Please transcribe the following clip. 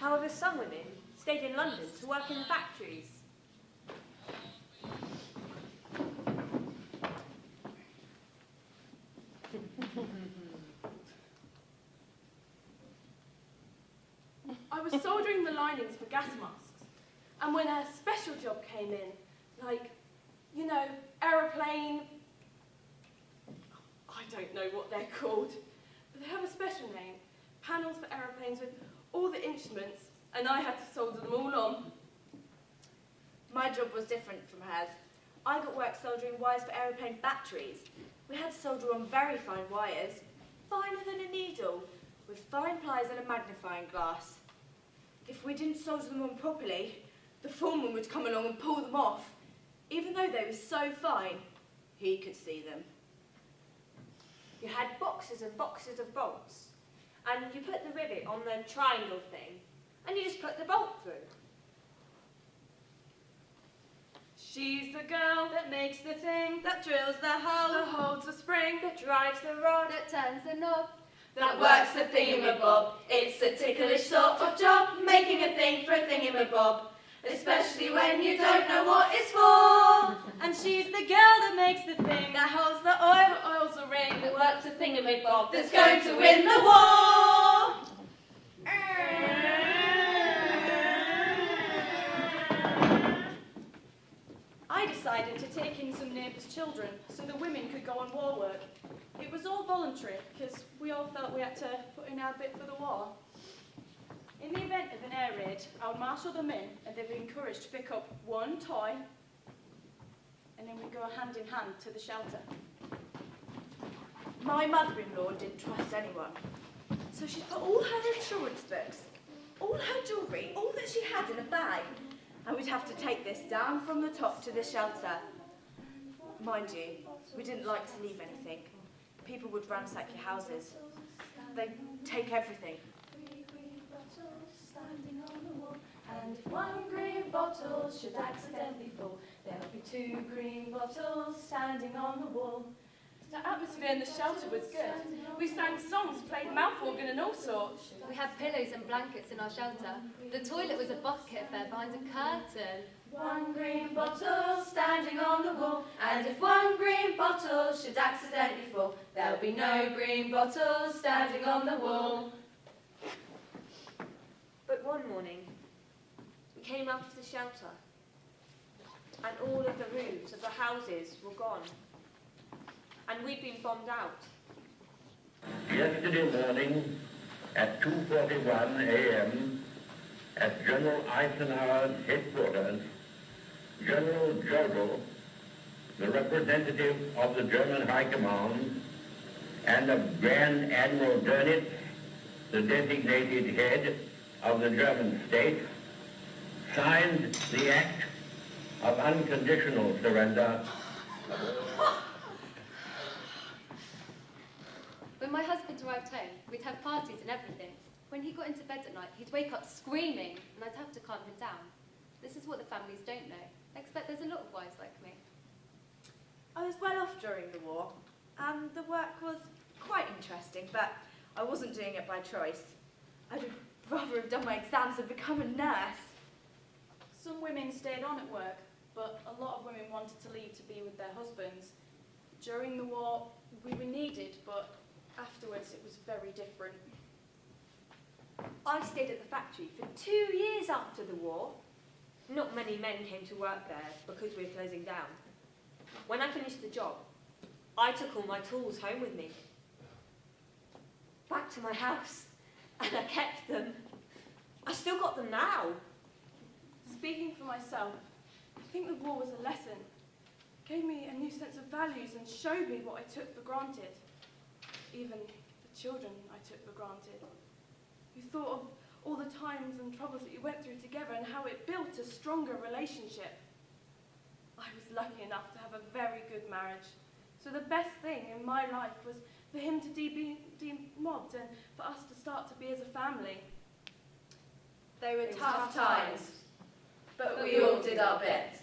However, some women stayed in London to work in the factories. I was soldering the linings for gas masks, and when a special job came in, like, you know, aeroplane, I don't know what they're called, but they have a special name, panels for aeroplanes with all the instruments, and I had to solder them all on. My job was different from hers. I got work soldering wires for aeroplane batteries. We had to solder on very fine wires, finer than a needle, with fine pliers and a magnifying glass. If we didn't solder them on properly, the foreman would come along and pull them off. Even though they were so fine, he could see them. You had boxes and boxes of bolts, and you put the rivet on the triangle thing, and you just put the bolt through. She's the girl that makes the thing, That drills the hole, that holds the spring, That drives the rod, That turns the knob. that works the thingamabob. It's a ticklish sort of job, making a thing for a thingamabob, especially when you don't know what it's for. and she's the girl that makes the thing, That holds the oil, that oils the ring, that works the thingamabob, that's going to win the war. I decided to take in some neighbours' children so the women could go on war work. It was all voluntary because we all felt we had to put in our bit for the war. In the event of an air raid, I would marshal them in and they'd be encouraged to pick up one toy and then we'd go hand in hand to the shelter. My mother-in-law didn't trust anyone, so she put all her insurance books, all her jewellery, all that she had in a bag, and we'd have to take this down from the top to the shelter. Mind you, we didn't like to leave anything. People would ransack your houses. They'd take everything. And if one green bottle should accidentally fall, there'll be two green bottles standing on the wall. The atmosphere in the shelter was good. We sang songs, played mouth organ and all sorts. We had pillows and blankets in our shelter. The toilet was a bucket there behind a curtain. One green bottle standing on the wall, and if one green bottle should accidentally fall, there'll be no green bottles standing on the wall. but one morning we came out of the shelter, and all of the roofs of the houses were gone, and we'd been bombed out. Yesterday morning at 2:41 a.m. at General Eisenhower's headquarters, General Jodl, the representative of the German High Command, and of Grand Admiral Dönitz, the designated head of the German state, signed the act of unconditional surrender. When my husband arrived home, we'd have parties and everything. When he got into bed at night, he'd wake up screaming, and I'd have to calm him down. This is what the families don't know. I expect there's a lot of wives like me. I was well off during the war, and the work was quite interesting, but I wasn't doing it by choice. I'd rather have done my exams and become a nurse. Some women stayed on at work, but a lot of women wanted to leave to be with their husbands. During the war, we were needed, but afterwards it was very different. I stayed at the factory for 2 years after the war. Not many men came to work there because we were closing down. When I finished the job, I took all my tools home with me, back to my house, and I kept them. I still got them now. Speaking for myself, I think the war was a lesson. It gave me a new sense of values and showed me what I took for granted. Even the children I took for granted. You thought of all the times and troubles that you went through together and how it built a stronger relationship. I was lucky enough to have a very good marriage. So the best thing in my life was for him to be demobbed and for us to start to be as a family. They were tough times, but we all did our bit.